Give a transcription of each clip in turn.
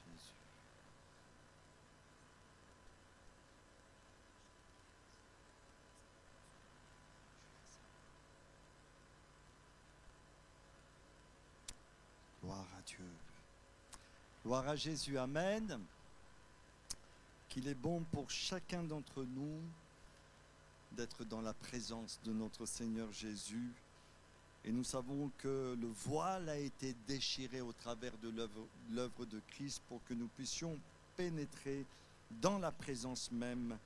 Jésus. Gloire à Dieu. Gloire à Jésus. Amen. Qu'il est bon pour chacun d'entre nous d'être dans la présence de notre Seigneur Jésus. Et nous savons que le voile a été déchiré au travers de l'œuvre de Christ pour que nous puissions pénétrer dans la présence même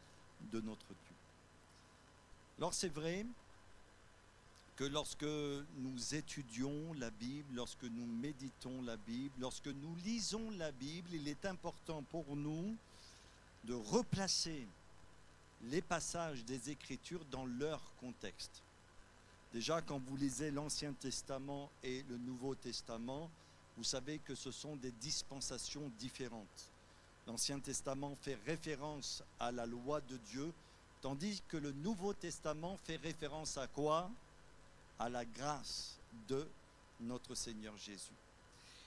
de notre Dieu. Alors c'est vrai que lorsque nous étudions la Bible, lorsque nous méditons la Bible, lorsque nous lisons la Bible, il est important pour nous de replacer les passages des Écritures dans leur contexte. Déjà, quand vous lisez l'Ancien Testament et le Nouveau Testament, vous savez que ce sont des dispensations différentes. L'Ancien Testament fait référence à la loi de Dieu, tandis que le Nouveau Testament fait référence à quoi? À la grâce de notre Seigneur Jésus.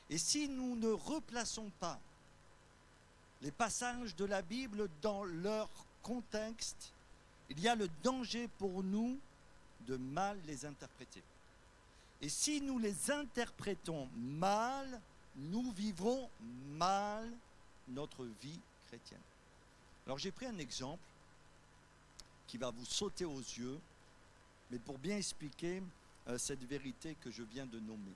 Et si nous ne replaçons pas les passages de la Bible dans leur contexte, il y a le danger pour nous de mal les interpréter. Et si nous les interprétons mal, nous vivrons mal notre vie chrétienne. Alors j'ai pris un exemple qui va vous sauter aux yeux, mais pour bien expliquer cette vérité que je viens de nommer.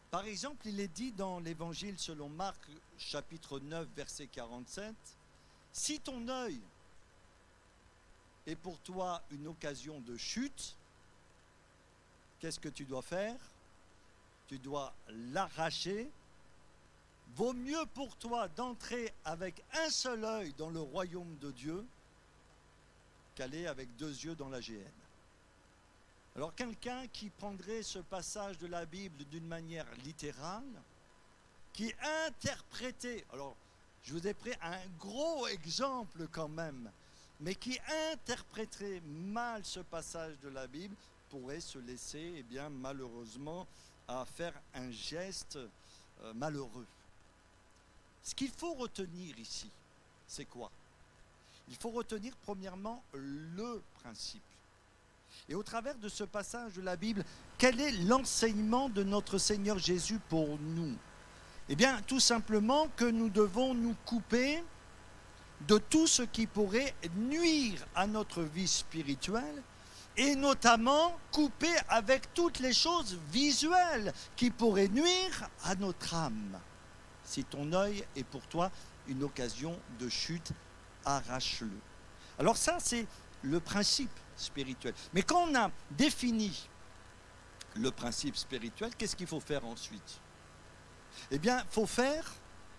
Par exemple, il est dit dans l'Évangile selon Marc, chapitre 9, verset 47, « Si ton œil est pour toi une occasion de chute, qu'est-ce que tu dois faire? Tu dois l'arracher. Vaut mieux pour toi d'entrer avec un seul œil dans le royaume de Dieu qu'aller avec deux yeux dans la géhenne. » Alors quelqu'un qui prendrait ce passage de la Bible d'une manière littérale, qui interprétait, alors je vous ai pris un gros exemple quand même, mais qui interpréterait mal ce passage de la Bible, pourrait se laisser, eh bien, malheureusement, à faire un geste malheureux. Ce qu'il faut retenir ici, c'est quoi? Il faut retenir premièrement le principe. Et au travers de ce passage de la Bible, quel est l'enseignement de notre Seigneur Jésus pour nous? Eh bien, tout simplement que nous devons nous couper de tout ce qui pourrait nuire à notre vie spirituelle, et notamment couper avec toutes les choses visuelles qui pourraient nuire à notre âme. Si ton œil est pour toi une occasion de chute, arrache-le. Alors ça, c'est le principe spirituel. Mais quand on a défini le principe spirituel, qu'est-ce qu'il faut faire ensuite? Eh bien, il faut faire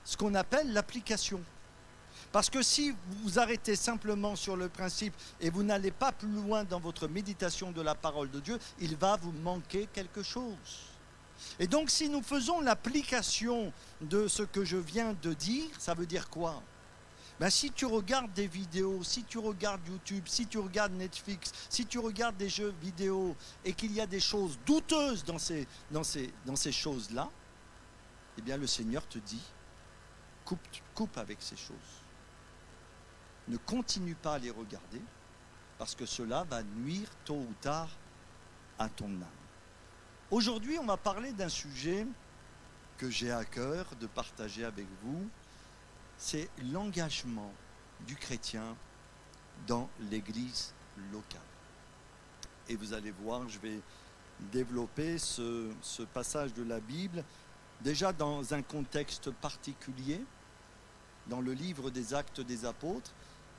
ce qu'on appelle l'application. Parce que si vous arrêtez simplement sur le principe et vous n'allez pas plus loin dans votre méditation de la parole de Dieu, il va vous manquer quelque chose. Et donc, si nous faisons l'application de ce que je viens de dire, ça veut dire quoi? Ben, si tu regardes des vidéos, si tu regardes YouTube, si tu regardes Netflix, si tu regardes des jeux vidéo et qu'il y a des choses douteuses dans ces choses-là, eh bien le Seigneur te dit, coupe avec ces choses. Ne continue pas à les regarder parce que cela va nuire tôt ou tard à ton âme. Aujourd'hui, on va parler d'un sujet que j'ai à cœur de partager avec vous. C'est l'engagement du chrétien dans l'église locale. Et vous allez voir, je vais développer ce passage de la Bible, déjà dans un contexte particulier, dans le livre des Actes des Apôtres,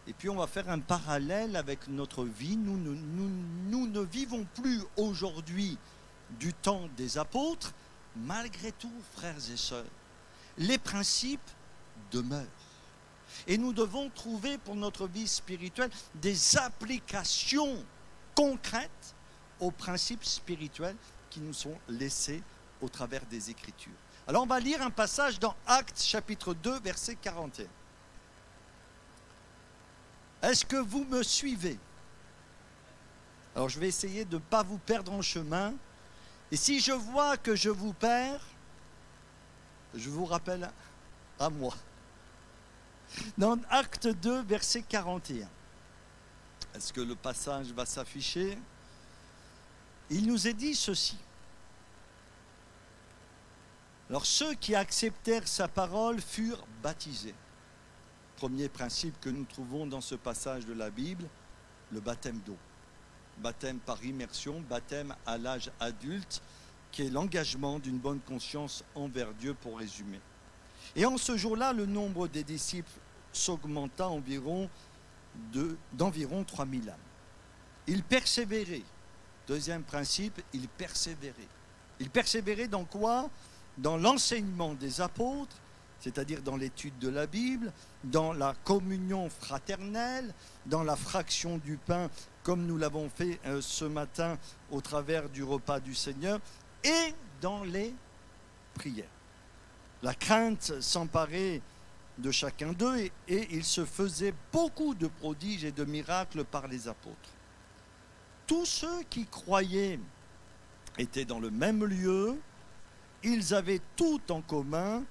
et puis on va faire un parallèle avec notre vie. Nous ne vivons plus aujourd'hui du temps des apôtres, malgré tout, frères et sœurs, les principes demeure. Et nous devons trouver pour notre vie spirituelle des applications concrètes aux principes spirituels qui nous sont laissés au travers des Écritures. Alors on va lire un passage dans Actes chapitre 2 verset 41. Est-ce que vous me suivez? Alors je vais essayer de ne pas vous perdre en chemin. Et si je vois que je vous perds, je vous rappelle à moi. Dans Acte 2, verset 41. Est-ce que le passage va s'afficher? Il nous est dit ceci. Alors ceux qui acceptèrent sa parole furent baptisés. Premier principe que nous trouvons dans ce passage de la Bible, le baptême d'eau. Baptême par immersion, baptême à l'âge adulte, qui est l'engagement d'une bonne conscience envers Dieu, pour résumer. Et en ce jour-là, le nombre des disciples s'augmenta d'environ 3000 âmes. Ils persévéraient. Deuxième principe, ils persévéraient. Ils persévéraient dans quoi? Dans l'enseignement des apôtres, c'est-à-dire dans l'étude de la Bible, dans la communion fraternelle, dans la fraction du pain, comme nous l'avons fait ce matin au travers du repas du Seigneur, et dans les prières. La crainte s'emparait de chacun d'eux et il se faisait beaucoup de prodiges et de miracles par les apôtres. Tous ceux qui croyaient étaient dans le même lieu, ils avaient tout en commun,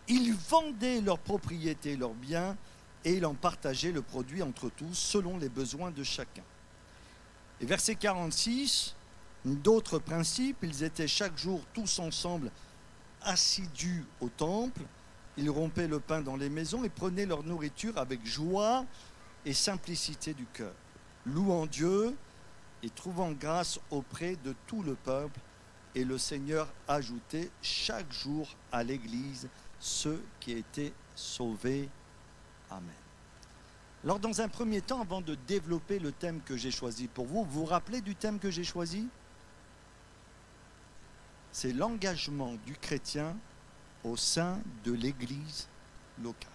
ils vendaient leurs propriétés et leurs biens et ils en partageaient le produit entre tous selon les besoins de chacun. Et verset 46, d'autres principes, ils étaient chaque jour tous ensemble assidus au temple, ils rompaient le pain dans les maisons et prenaient leur nourriture avec joie et simplicité du cœur, louant Dieu et trouvant grâce auprès de tout le peuple. Et le Seigneur ajoutait chaque jour à l'Église ceux qui étaient sauvés. Amen. Alors dans un premier temps, avant de développer le thème que j'ai choisi pour vous, vous vous rappelez du thème que j'ai choisi? C'est l'engagement du chrétien au sein de l'Église locale.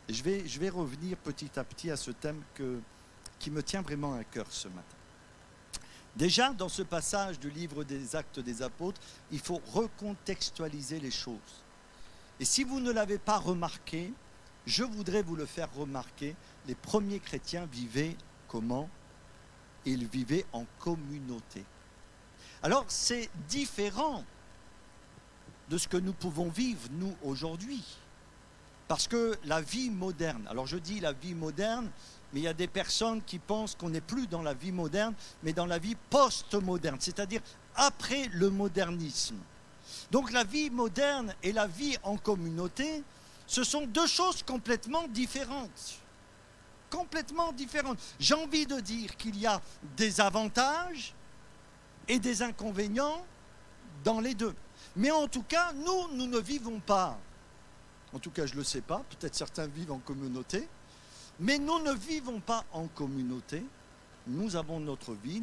Et je vais revenir petit à petit à ce thème qui me tient vraiment à cœur ce matin. Déjà, dans ce passage du livre des Actes des Apôtres, il faut recontextualiser les choses. Et si vous ne l'avez pas remarqué, je voudrais vous le faire remarquer. Les premiers chrétiens vivaient comment? Ils vivaient en communauté. Alors, c'est différent de ce que nous pouvons vivre, nous, aujourd'hui. Parce que la vie moderne, alors je dis la vie moderne, mais il y a des personnes qui pensent qu'on n'est plus dans la vie moderne, mais dans la vie post-moderne, c'est-à-dire après le modernisme. Donc la vie moderne et la vie en communauté, ce sont deux choses complètement différentes. Complètement différentes. J'ai envie de dire qu'il y a des avantages et des inconvénients dans les deux. Mais en tout cas, nous ne vivons pas, en tout cas je ne le sais pas, peut-être certains vivent en communauté, mais nous ne vivons pas en communauté. Nous avons notre vie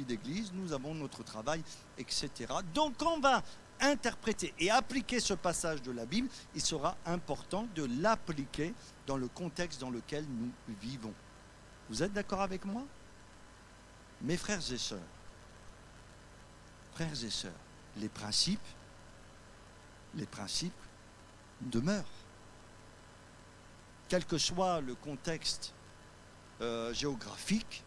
d'église, nous avons notre travail, etc. Donc on va interpréter et appliquer ce passage de la Bible, il sera important de l'appliquer dans le contexte dans lequel nous vivons. Vous êtes d'accord avec moi? Mes frères et sœurs, les principes demeurent. Quel que soit le contexte géographique,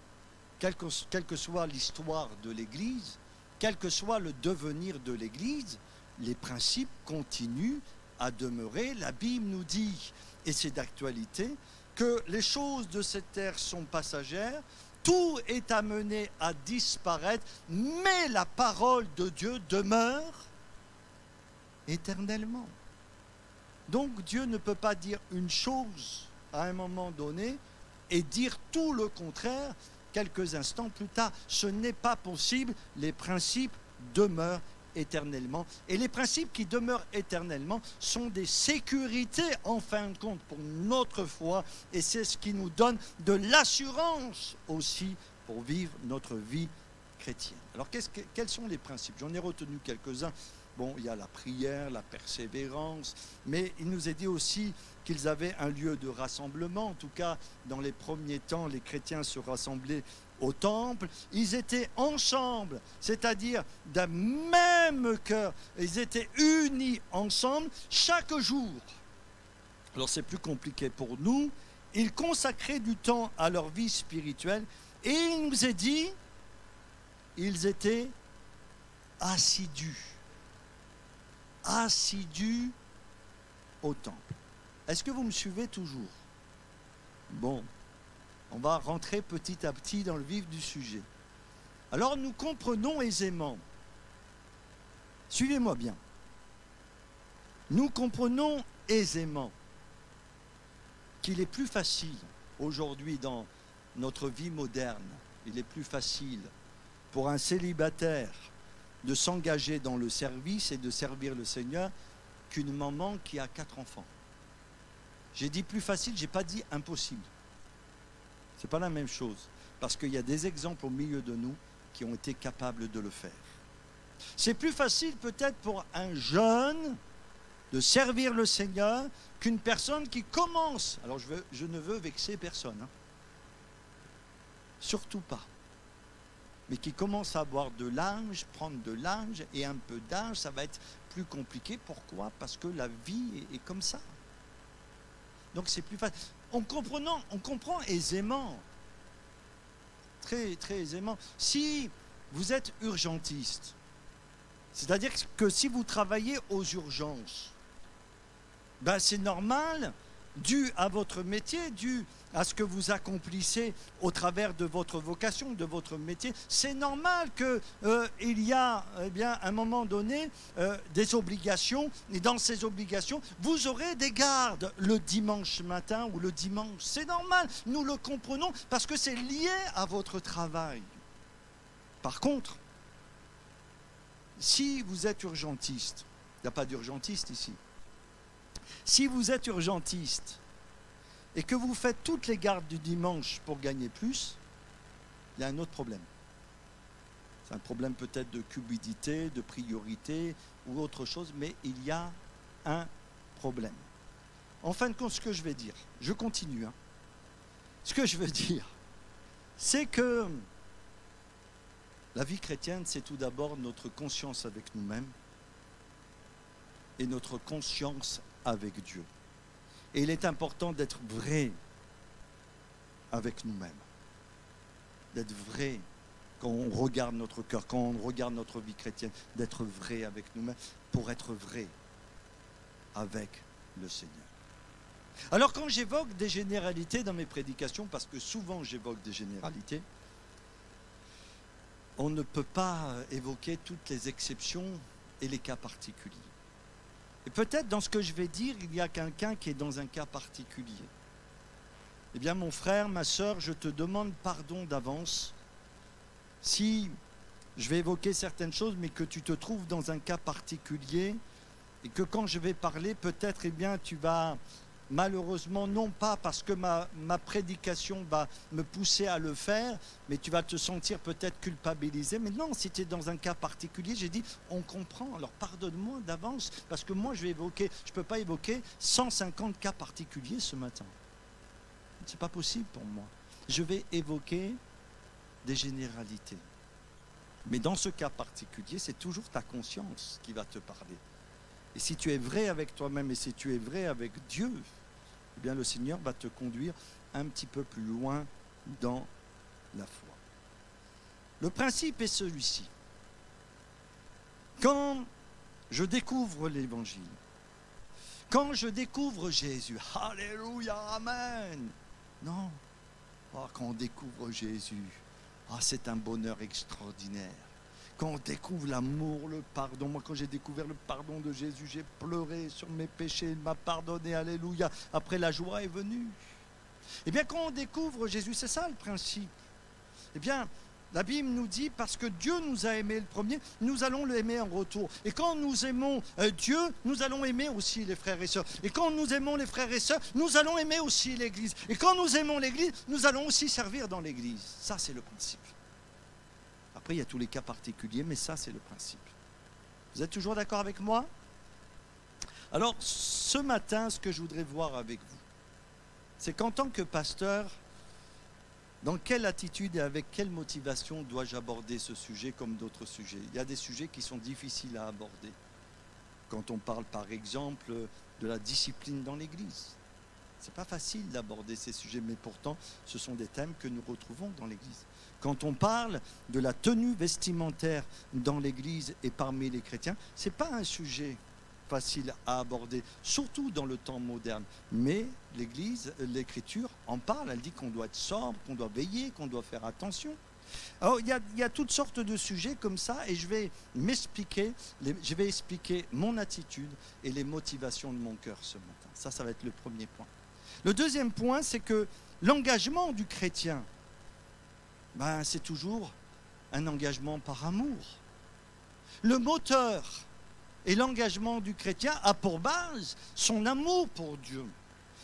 quelle que soit l'histoire de l'Église, quel que soit le devenir de l'Église, les principes continuent à demeurer. La Bible nous dit, et c'est d'actualité, que les choses de cette terre sont passagères, tout est amené à disparaître, mais la parole de Dieu demeure éternellement. Donc Dieu ne peut pas dire une chose à un moment donné et dire tout le contraire quelques instants plus tard. Ce n'est pas possible, les principes demeurent éternellement. Et les principes qui demeurent éternellement sont des sécurités en fin de compte pour notre foi et c'est ce qui nous donne de l'assurance aussi pour vivre notre vie chrétienne. Alors quels sont les principes? J'en ai retenu quelques-uns. Bon, il y a la prière, la persévérance, mais il nous est dit aussi qu'ils avaient un lieu de rassemblement. En tout cas, dans les premiers temps, les chrétiens se rassemblaient au temple. Ils étaient ensemble, c'est-à-dire d'un même cœur. Ils étaient unis ensemble chaque jour. Alors c'est plus compliqué pour nous. Ils consacraient du temps à leur vie spirituelle et il nous est dit, ils étaient assidus au temple. Est-ce que vous me suivez toujours? Bon, on va rentrer petit à petit dans le vif du sujet. Alors nous comprenons aisément, suivez-moi bien, nous comprenons aisément qu'il est plus facile aujourd'hui dans notre vie moderne, il est plus facile pour un célibataire de s'engager dans le service et de servir le Seigneur qu'une maman qui a 4 enfants. J'ai dit plus facile, je n'ai pas dit impossible. Ce n'est pas la même chose, parce qu'il y a des exemples au milieu de nous qui ont été capables de le faire. C'est plus facile peut-être pour un jeune de servir le Seigneur qu'une personne qui commence. Alors je ne veux vexer personne, hein. Surtout pas. Mais qui commence à avoir de l'âge, prendre de l'âge et un peu d'âge, ça va être plus compliqué. Pourquoi? Parce que la vie est comme ça. Donc c'est plus facile. On comprend aisément, très, très aisément. Si vous êtes urgentiste, c'est-à-dire que si vous travaillez aux urgences, ben c'est normal, dû à votre métier, dû à ce que vous accomplissez au travers de votre vocation, de votre métier, c'est normal qu'il y a, eh bien, à un moment donné, des obligations, et dans ces obligations, vous aurez des gardes le dimanche matin ou le dimanche. C'est normal, nous le comprenons, parce que c'est lié à votre travail. Par contre, si vous êtes urgentiste, il n'y a pas d'urgentiste ici, si vous êtes urgentiste et que vous faites toutes les gardes du dimanche pour gagner plus, il y a un autre problème. C'est un problème peut-être de cupidité, de priorité ou autre chose, mais il y a un problème. En fin de compte, ce que je vais dire, je continue. Ce que je veux dire, c'est que la vie chrétienne, c'est tout d'abord notre conscience avec nous-mêmes et notre conscience avec Dieu. Et il est important d'être vrai avec nous-mêmes. D'être vrai quand on regarde notre cœur, quand on regarde notre vie chrétienne, d'être vrai avec nous-mêmes pour être vrai avec le Seigneur. Alors quand j'évoque des généralités dans mes prédications, parce que souvent j'évoque des généralités, on ne peut pas évoquer toutes les exceptions et les cas particuliers. Et peut-être dans ce que je vais dire, il y a quelqu'un qui est dans un cas particulier. Eh bien, mon frère, ma sœur, je te demande pardon d'avance si je vais évoquer certaines choses, mais que tu te trouves dans un cas particulier et que quand je vais parler, peut-être, eh bien, tu vas malheureusement, non pas parce que ma prédication va me pousser à le faire, mais tu vas te sentir peut-être culpabilisé. Mais non, si tu es dans un cas particulier, j'ai dit, on comprend. Alors pardonne-moi d'avance, parce que moi, je ne peux pas évoquer 150 cas particuliers ce matin. Ce n'est pas possible pour moi. Je vais évoquer des généralités. Mais dans ce cas particulier, c'est toujours ta conscience qui va te parler. Et si tu es vrai avec toi-même et si tu es vrai avec Dieu, eh bien le Seigneur va te conduire un petit peu plus loin dans la foi. Le principe est celui-ci. Quand je découvre l'Évangile, quand je découvre Jésus, Alléluia, Amen. Non, quand on découvre Jésus, c'est un bonheur extraordinaire. Quand on découvre l'amour, le pardon. Moi, quand j'ai découvert le pardon de Jésus, j'ai pleuré sur mes péchés, il m'a pardonné, alléluia. Après, la joie est venue. Eh bien, quand on découvre Jésus, c'est ça le principe. Eh bien, la Bible nous dit, parce que Dieu nous a aimés le premier, nous allons l'aimer en retour. Et quand nous aimons Dieu, nous allons aimer aussi les frères et sœurs. Et quand nous aimons les frères et sœurs, nous allons aimer aussi l'Église. Et quand nous aimons l'Église, nous allons aussi servir dans l'Église. Ça, c'est le principe. Après, il y a tous les cas particuliers, mais ça, c'est le principe. Vous êtes toujours d'accord avec moi? Alors, ce matin, ce que je voudrais voir avec vous, c'est qu'en tant que pasteur, dans quelle attitude et avec quelle motivation dois-je aborder ce sujet comme d'autres sujets? Il y a des sujets qui sont difficiles à aborder. Quand on parle, par exemple, de la discipline dans l'Église. Ce n'est pas facile d'aborder ces sujets, mais pourtant, ce sont des thèmes que nous retrouvons dans l'Église. Quand on parle de la tenue vestimentaire dans l'Église et parmi les chrétiens, ce n'est pas un sujet facile à aborder, surtout dans le temps moderne. Mais l'Église, l'Écriture en parle, elle dit qu'on doit être sobre, qu'on doit veiller, qu'on doit faire attention. Alors, il y a toutes sortes de sujets comme ça, et je vais expliquer mon attitude et les motivations de mon cœur ce matin. Ça va être le premier point. Le deuxième point, c'est que l'engagement du chrétien, c'est toujours un engagement par amour. Le moteur et l'engagement du chrétien a pour base son amour pour Dieu.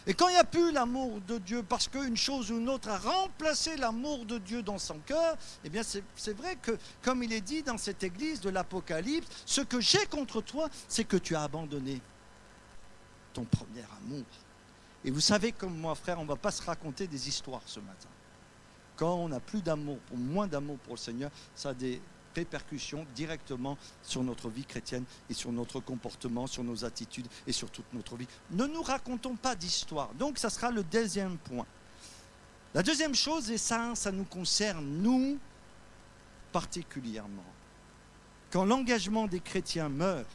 Et quand il n'y a plus l'amour de Dieu, parce qu'une chose ou une autre a remplacé l'amour de Dieu dans son cœur, eh bien c'est vrai que, comme il est dit dans cette église de l'Apocalypse, ce que j'ai contre toi, c'est que tu as abandonné ton premier amour. Et vous savez comme moi, frère, on ne va pas se raconter des histoires ce matin. Quand on n'a plus d'amour, ou moins d'amour pour le Seigneur, ça a des répercussions directement sur notre vie chrétienne et sur notre comportement, sur nos attitudes et sur toute notre vie. Ne nous racontons pas d'histoire. Donc ça sera le deuxième point. La deuxième chose, et ça nous concerne nous particulièrement. Quand l'engagement des chrétiens meurt,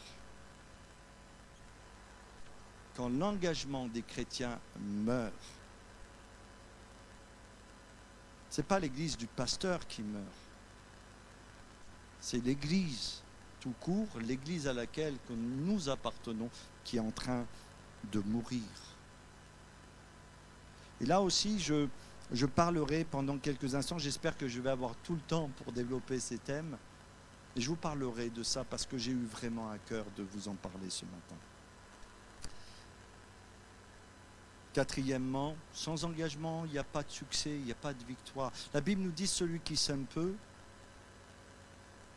ce n'est pas l'église du pasteur qui meurt. C'est l'église tout court, l'église à laquelle que nous appartenons, qui est en train de mourir. Et là aussi, je parlerai pendant quelques instants, j'espère que je vais avoir tout le temps pour développer ces thèmes, et je vous parlerai de ça parce que j'ai eu vraiment à cœur de vous en parler ce matin. Quatrièmement, sans engagement, il n'y a pas de succès, il n'y a pas de victoire. La Bible nous dit, celui qui sème peu,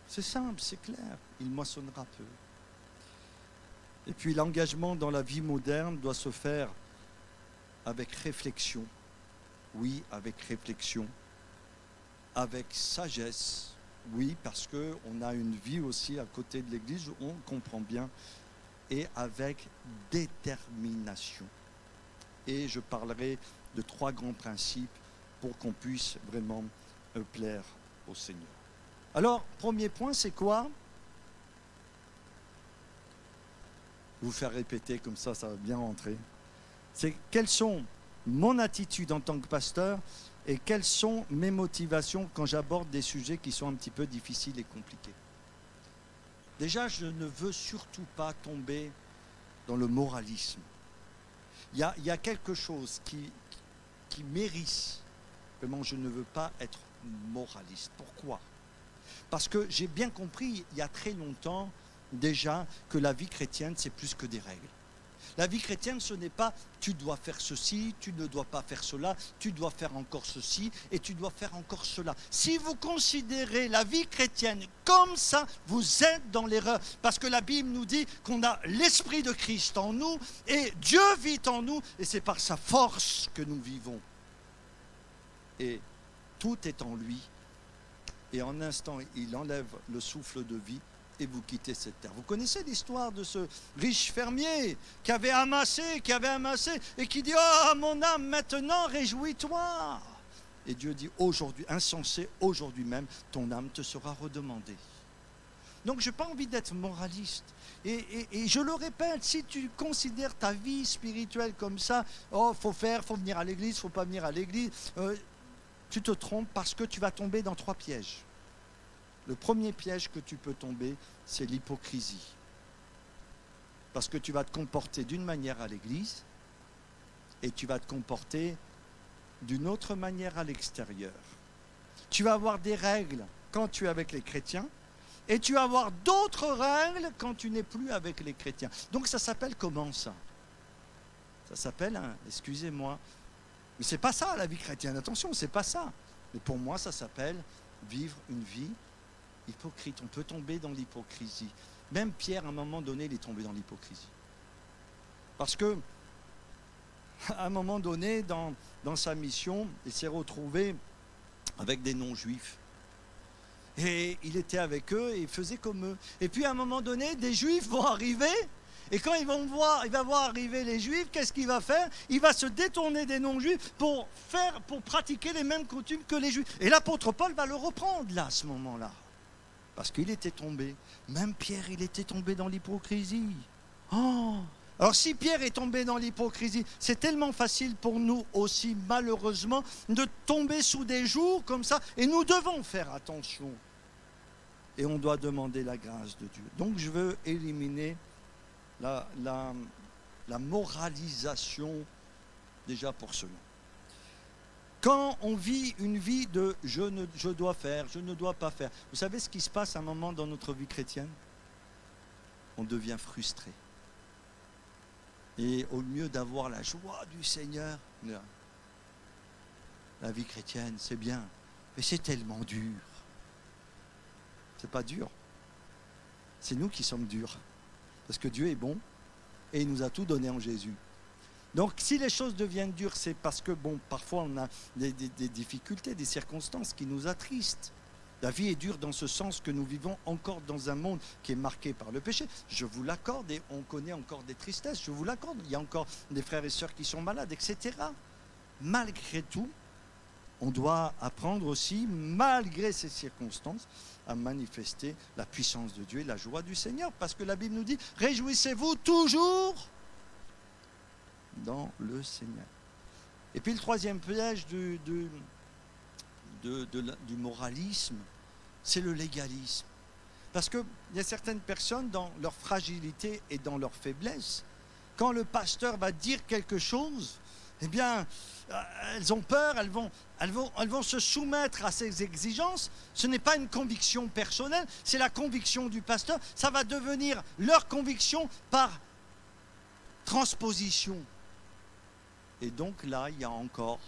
c'est simple, c'est clair, il moissonnera peu. Et puis l'engagement dans la vie moderne doit se faire avec réflexion. Oui, avec réflexion. Avec sagesse. Oui, parce qu'on a une vie aussi à côté de l'Église, on comprend bien. Et avec détermination. Et je parlerai de 3 grands principes pour qu'on puisse vraiment plaire au Seigneur. Alors, premier point, c'est quoi? Vous faire répéter comme ça, ça va bien rentrer. C'est quelles sont mon attitude en tant que pasteur et quelles sont mes motivations quand j'aborde des sujets qui sont un petit peu difficiles et compliqués. Déjà, je ne veux surtout pas tomber dans le moralisme. Il y a quelque chose qui m'hérisse. Vraiment, je ne veux pas être moraliste. Pourquoi? Parce que j'ai bien compris, il y a très longtemps déjà, que la vie chrétienne, c'est plus que des règles. La vie chrétienne, ce n'est pas « tu dois faire ceci, tu ne dois pas faire cela, tu dois faire encore ceci et tu dois faire encore cela ». Si vous considérez la vie chrétienne comme ça, vous êtes dans l'erreur. Parce que la Bible nous dit qu'on a l'Esprit de Christ en nous et Dieu vit en nous et c'est par sa force que nous vivons. Et tout est en lui. Et en un instant, il enlève le souffle de vie et vous quittez cette terre. Vous connaissez l'histoire de ce riche fermier qui avait amassé et qui dit « Oh, mon âme, maintenant, réjouis-toi » Et Dieu dit « Aujourd'hui, insensé, aujourd'hui même, ton âme te sera redemandée. » Donc, je n'ai pas envie d'être moraliste. Et je le répète, si tu considères ta vie spirituelle comme ça, « Oh, faut venir à l'église, faut pas venir à l'église », tu te trompes parce que tu vas tomber dans 3 pièges. Le premier piège que tu peux tomber, c'est l'hypocrisie. Parce que tu vas te comporter d'une manière à l'église et tu vas te comporter d'une autre manière à l'extérieur. Tu vas avoir des règles quand tu es avec les chrétiens et tu vas avoir d'autres règles quand tu n'es plus avec les chrétiens. Donc ça s'appelle comment ça? Ça s'appelle, excusez-moi, mais c'est pas ça la vie chrétienne, attention, c'est pas ça. Mais pour moi, ça s'appelle vivre une vie hypocrite. On peut tomber dans l'hypocrisie. Même Pierre, à un moment donné, il est tombé dans l'hypocrisie. Parce que, à un moment donné, dans sa mission, il s'est retrouvé avec des non-juifs. Et il était avec eux et il faisait comme eux. Et puis, à un moment donné, des juifs vont arriver. Et quand il va voir arriver les juifs, qu'est-ce qu'il va faire? Il va se détourner des non-juifs pour pratiquer les mêmes coutumes que les juifs. Et l'apôtre Paul va le reprendre là, à ce moment-là. Parce qu'il était tombé. Même Pierre, il était tombé dans l'hypocrisie. Oh! Alors si Pierre est tombé dans l'hypocrisie, c'est tellement facile pour nous aussi, malheureusement, de tomber sous des jours comme ça. Et nous devons faire attention. Et on doit demander la grâce de Dieu. Donc je veux éliminer la moralisation déjà pour cela. Quand on vit une vie de je dois faire, je ne dois pas faire, vous savez ce qui se passe à un moment dans notre vie chrétienne? On devient frustré. Et au lieu d'avoir la joie du Seigneur, la vie chrétienne, c'est bien, mais c'est tellement dur. C'est pas dur. C'est nous qui sommes durs. Parce que Dieu est bon et il nous a tout donné en Jésus. Donc si les choses deviennent dures, c'est parce que, bon, parfois on a des difficultés, des circonstances qui nous attristent. La vie est dure dans ce sens que nous vivons encore dans un monde qui est marqué par le péché. Je vous l'accorde, et on connaît encore des tristesses, je vous l'accorde. Il y a encore des frères et sœurs qui sont malades, etc. Malgré tout, on doit apprendre aussi, malgré ces circonstances, à manifester la puissance de Dieu et la joie du Seigneur. Parce que la Bible nous dit, réjouissez-vous toujours dans le Seigneur. Et puis le troisième piège du moralisme, c'est le légalisme. Parce qu'il y a certaines personnes, dans leur fragilité et dans leur faiblesse, quand le pasteur va dire quelque chose, eh bien, elles ont peur, elles vont se soumettre à ces exigences. Ce n'est pas une conviction personnelle, c'est la conviction du pasteur. Ça va devenir leur conviction par transposition. Et donc là, il y a encore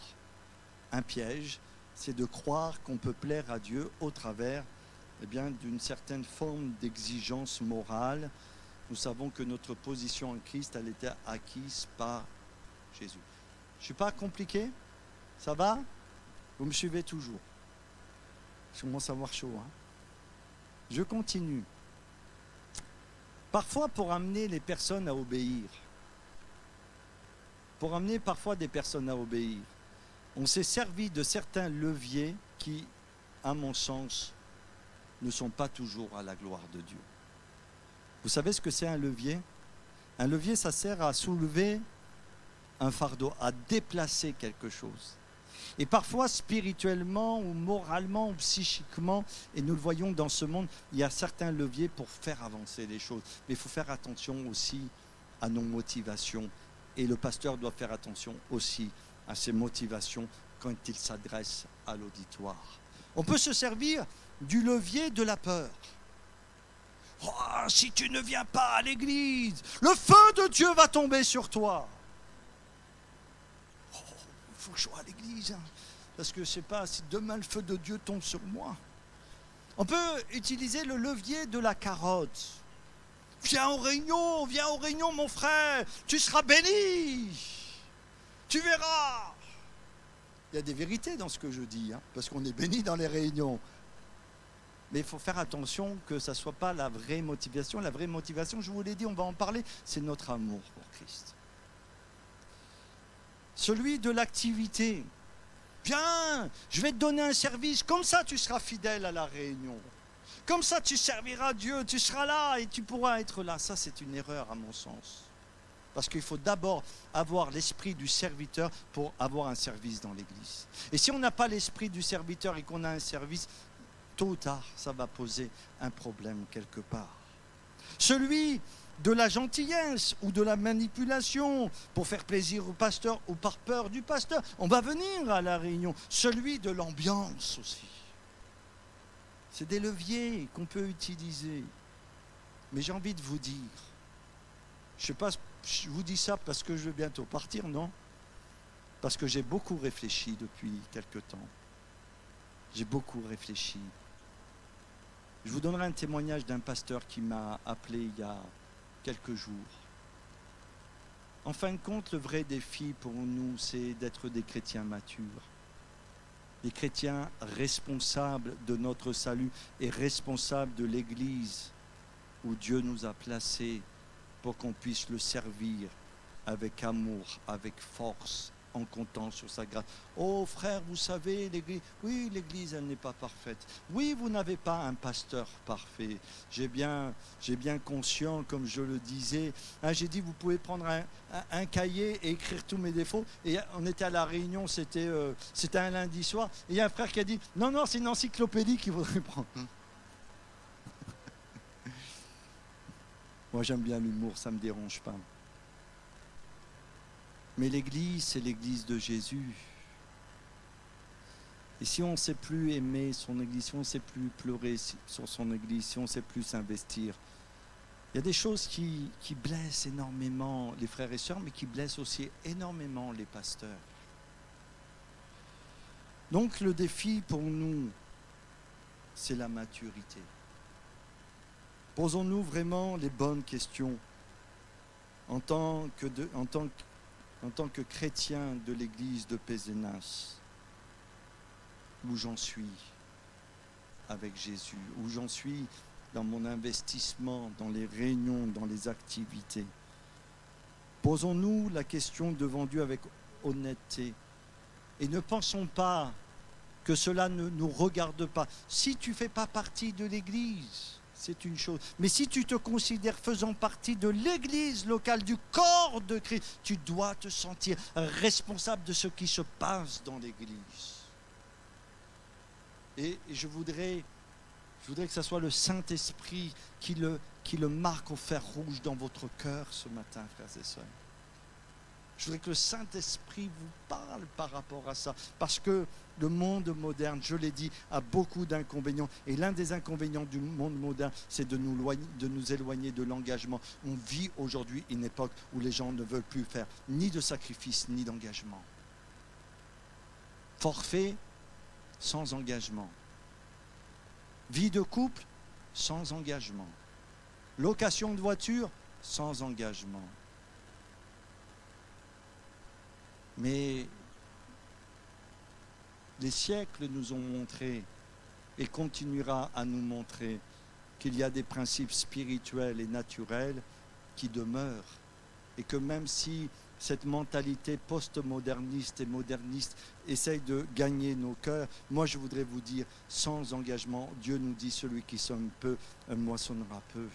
un piège, c'est de croire qu'on peut plaire à Dieu au travers d'une certaine forme d'exigence morale. Nous savons que notre position en Christ, elle était acquise par Jésus. Je ne suis pas compliqué? Ça va? Vous me suivez toujours? Je commence à avoir chaud. Je continue. Parfois, pour amener les personnes à obéir, pour amener parfois des personnes à obéir, on s'est servi de certains leviers qui, à mon sens, ne sont pas toujours à la gloire de Dieu. Vous savez ce que c'est un levier? Un levier, ça sert à soulever un fardeau, à déplacer quelque chose. Et parfois, spirituellement ou moralement ou psychiquement, et nous le voyons dans ce monde, il y a certains leviers pour faire avancer les choses. Mais il faut faire attention aussi à nos motivations. Et le pasteur doit faire attention aussi à ses motivations quand il s'adresse à l'auditoire. On peut se servir du levier de la peur. Oh, si tu ne viens pas à l'église, le feu de Dieu va tomber sur toi. Oh, il faut que je sois à l'église, parce que je ne sais pas si demain le feu de Dieu tombe sur moi. On peut utiliser le levier de la carotte. Viens aux réunions, mon frère, tu seras béni. Tu verras. Il y a des vérités dans ce que je dis, parce qu'on est béni dans les réunions. Mais il faut faire attention que ça ne soit pas la vraie motivation. La vraie motivation, je vous l'ai dit, on va en parler, c'est notre amour pour Christ. Celui de l'activité. Viens, je vais te donner un service, comme ça tu seras fidèle à la réunion. Comme ça, tu serviras Dieu, tu seras là et tu pourras être là. Ça, c'est une erreur à mon sens. Parce qu'il faut d'abord avoir l'esprit du serviteur pour avoir un service dans l'Église. Et si on n'a pas l'esprit du serviteur et qu'on a un service, tôt ou tard, ça va poser un problème quelque part. Celui de la gentillesse ou de la manipulation pour faire plaisir au pasteur ou par peur du pasteur. On va venir à la réunion. Celui de l'ambiance aussi. C'est des leviers qu'on peut utiliser. Mais j'ai envie de vous dire, je sais pas, je vous dis ça parce que je vais bientôt partir, non? Parce que j'ai beaucoup réfléchi depuis quelque temps. J'ai beaucoup réfléchi. Je vous donnerai un témoignage d'un pasteur qui m'a appelé il y a quelques jours. En fin de compte, le vrai défi pour nous, c'est d'être des chrétiens matures. Des chrétiens responsables de notre salut et responsables de l'Église où Dieu nous a placés pour qu'on puisse le servir avec amour, avec force en comptant sur sa grâce. Oh frère, vous savez, l'Église, oui, l'Église, elle n'est pas parfaite. Oui, vous n'avez pas un pasteur parfait. J'ai bien conscient, comme je le disais, hein, j'ai dit, vous pouvez prendre un cahier et écrire tous mes défauts. Et on était à la réunion, c'était un lundi soir, et il y a un frère qui a dit, non, c'est une encyclopédie qu'il faudrait prendre. Moi, j'aime bien l'humour, ça ne me dérange pas. Mais l'Église, c'est l'Église de Jésus. Et si on ne sait plus aimer son Église, si on ne sait plus pleurer sur son Église, si on ne sait plus s'investir, il y a des choses qui blessent énormément les frères et sœurs, mais qui blessent aussi énormément les pasteurs. Donc le défi pour nous, c'est la maturité. Posons-nous vraiment les bonnes questions en tant que chrétien de l'église de Pézenas. Où j'en suis avec Jésus, où j'en suis dans mon investissement, dans les réunions, dans les activités. Posons-nous la question devant Dieu avec honnêteté et ne pensons pas que cela ne nous regarde pas. Si tu ne fais pas partie de l'église, c'est une chose. Mais si tu te considères faisant partie de l'église locale, du corps de Christ, tu dois te sentir responsable de ce qui se passe dans l'église. Et je voudrais que ce soit le Saint-Esprit qui le marque au fer rouge dans votre cœur ce matin, frères et sœurs. Je voudrais que le Saint-Esprit vous parle par rapport à ça. Parce que le monde moderne, je l'ai dit, a beaucoup d'inconvénients. Et l'un des inconvénients du monde moderne, c'est de nous éloigner de l'engagement. On vit aujourd'hui une époque où les gens ne veulent plus faire ni de sacrifice, ni d'engagement. Forfait sans engagement. Vie de couple sans engagement. Location de voiture sans engagement. Mais les siècles nous ont montré et continuera à nous montrer qu'il y a des principes spirituels et naturels qui demeurent et que même si cette mentalité post-moderniste et moderniste essaye de gagner nos cœurs, moi je voudrais vous dire, sans engagement, Dieu nous dit, celui qui somme peu, moissonnera peu.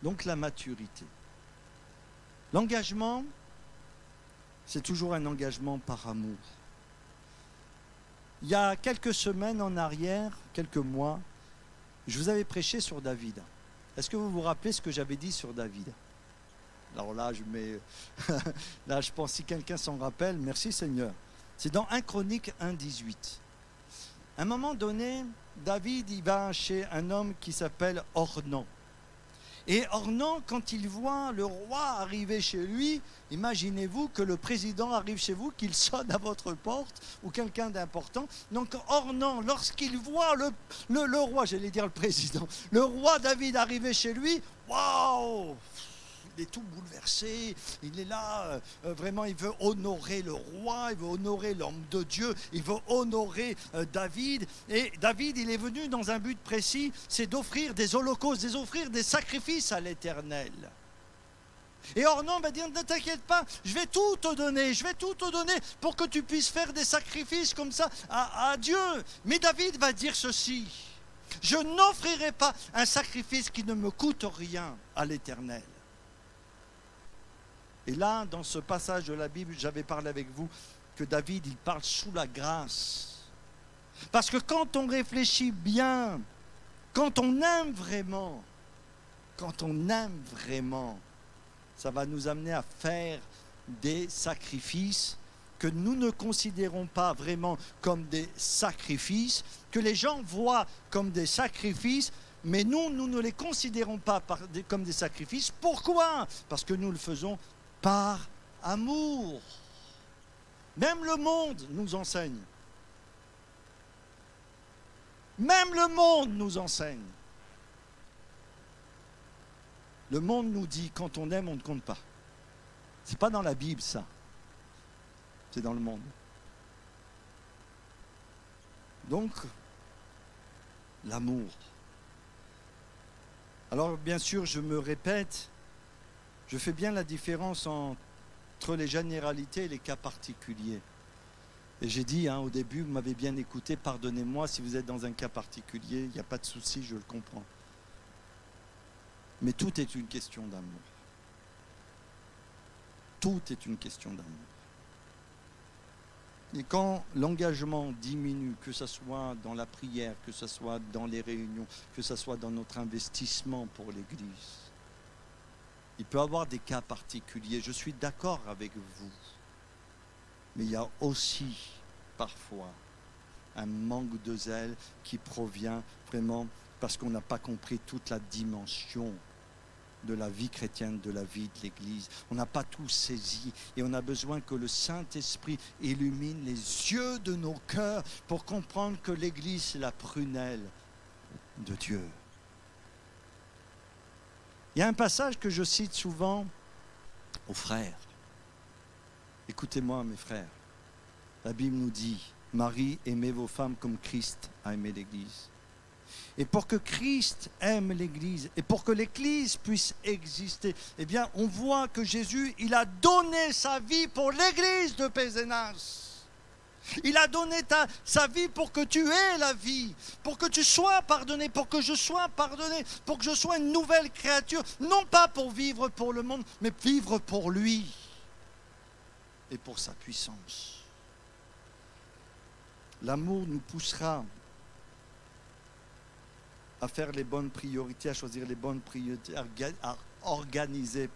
Donc la maturité. L'engagement, c'est toujours un engagement par amour. Il y a quelques semaines en arrière, quelques mois, je vous avais prêché sur David. Est-ce que vous vous rappelez ce que j'avais dit sur David ? Alors là, là, je pense si quelqu'un s'en rappelle, merci Seigneur. C'est dans 1 Chronique 1,18. À un moment donné, David, il va chez un homme qui s'appelle Ornan. Et Ornan, quand il voit le roi arriver chez lui, imaginez-vous que le président arrive chez vous, qu'il sonne à votre porte, ou quelqu'un d'important. Donc Ornan, lorsqu'il voit le roi, j'allais dire le président, le roi David arriver chez lui, waouh! Il est tout bouleversé, il est là, vraiment il veut honorer le roi, il veut honorer l'homme de Dieu, il veut honorer David. Et David, il est venu dans un but précis, c'est d'offrir des holocaustes, d'offrir des sacrifices à l'Éternel. Et Ornan va dire, ne t'inquiète pas, je vais tout te donner pour que tu puisses faire des sacrifices comme ça à Dieu. Mais David va dire ceci, je n'offrirai pas un sacrifice qui ne me coûte rien à l'Éternel. Et là, dans ce passage de la Bible, j'avais parlé avec vous que David, il parle sous la grâce. Parce que quand on réfléchit bien, quand on aime vraiment, ça va nous amener à faire des sacrifices que nous ne considérons pas vraiment comme des sacrifices, que les gens voient comme des sacrifices, mais nous ne les considérons pas comme des sacrifices. Pourquoi ? Parce que nous le faisons par amour. Même le monde nous enseigne. Même le monde nous enseigne. Le monde nous dit, quand on aime, on ne compte pas. C'est pas dans la Bible, ça. C'est dans le monde. Donc, l'amour. Alors, bien sûr, je me répète, je fais bien la différence entre entre les généralités et les cas particuliers. Et j'ai dit au début, vous m'avez bien écouté, pardonnez-moi si vous êtes dans un cas particulier, il n'y a pas de souci, je le comprends. Mais tout est une question d'amour. Tout est une question d'amour. Et quand l'engagement diminue, que ce soit dans la prière, que ce soit dans les réunions, que ce soit dans notre investissement pour l'Église, il peut y avoir des cas particuliers. Je suis d'accord avec vous. Mais il y a aussi parfois un manque de zèle qui provient vraiment parce qu'on n'a pas compris toute la dimension de la vie chrétienne, de la vie de l'Église. On n'a pas tout saisi et on a besoin que le Saint-Esprit illumine les yeux de nos cœurs pour comprendre que l'Église, c'est la prunelle de Dieu. Il y a un passage que je cite souvent aux frères. Écoutez-moi, mes frères. La Bible nous dit, Marie, aimez vos femmes comme Christ a aimé l'Église. Et pour que Christ aime l'Église et pour que l'Église puisse exister, eh bien, on voit que Jésus, il a donné sa vie pour l'Église de Pézenas. Il a donné sa vie pour que tu aies la vie, pour que tu sois pardonné, pour que je sois pardonné, pour que je sois une nouvelle créature, non pas pour vivre pour le monde, mais vivre pour lui et pour sa puissance. L'amour nous poussera à faire les bonnes priorités, à choisir les bonnes priorités, à organiser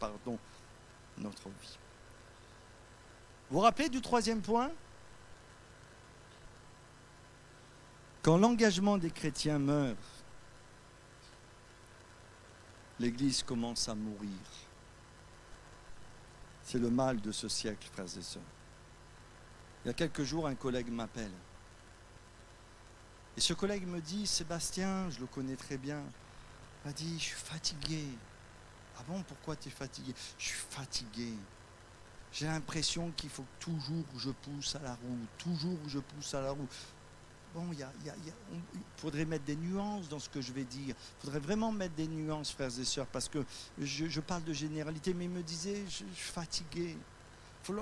notre vie. Vous vous rappelez du troisième point? Quand l'engagement des chrétiens meurt, l'Église commence à mourir. C'est le mal de ce siècle, frères et sœurs. Il y a quelques jours, un collègue m'appelle. Et ce collègue me dit, Sébastien, je le connais très bien, m'a dit, je suis fatigué. Ah bon, pourquoi tu es fatigué? Je suis fatigué. J'ai l'impression qu'il faut que toujours je pousse à la roue, toujours je pousse à la roue. Bon, il faudrait mettre des nuances dans ce que je vais dire. Il faudrait vraiment mettre des nuances, frères et sœurs, parce que je parle de généralité, mais il me disait, je suis fatigué.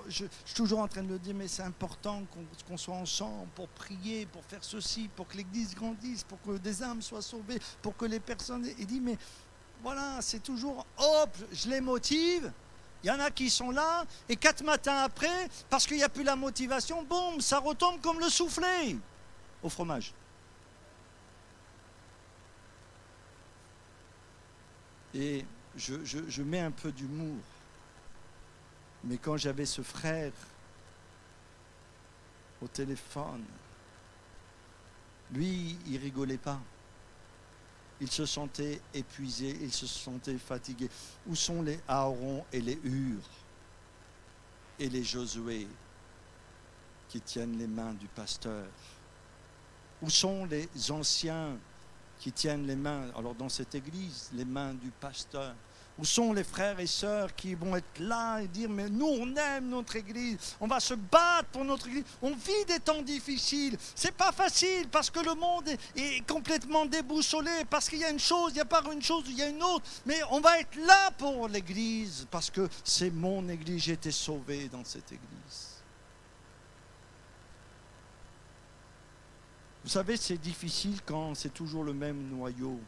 Je suis toujours en train de le dire, mais c'est important qu'on soit ensemble pour prier, pour faire ceci, pour que l'Église grandisse, pour que des âmes soient sauvées, pour que les personnes... Il dit, mais voilà, c'est toujours, hop, je les motive. Il y en a qui sont là, et 4 matins après, parce qu'il n'y a plus la motivation, boum, ça retombe comme le soufflé au fromage. Et je mets un peu d'humour. Mais quand j'avais ce frère au téléphone, lui, il rigolait pas. Il se sentait épuisé, il se sentait fatigué. Où sont les Aaron et les Hur et les Josué qui tiennent les mains du pasteur? Où sont les anciens qui tiennent les mains, alors dans cette église, les mains du pasteur? Où sont les frères et sœurs qui vont être là et dire, mais nous on aime notre église, on va se battre pour notre église, on vit des temps difficiles, c'est pas facile parce que le monde est complètement déboussolé, parce qu'il y a une chose, il n'y a pas une chose, il y a une autre, mais on va être là pour l'église parce que c'est mon église, j'ai été sauvé dans cette église. Vous savez, c'est difficile quand c'est toujours le même noyau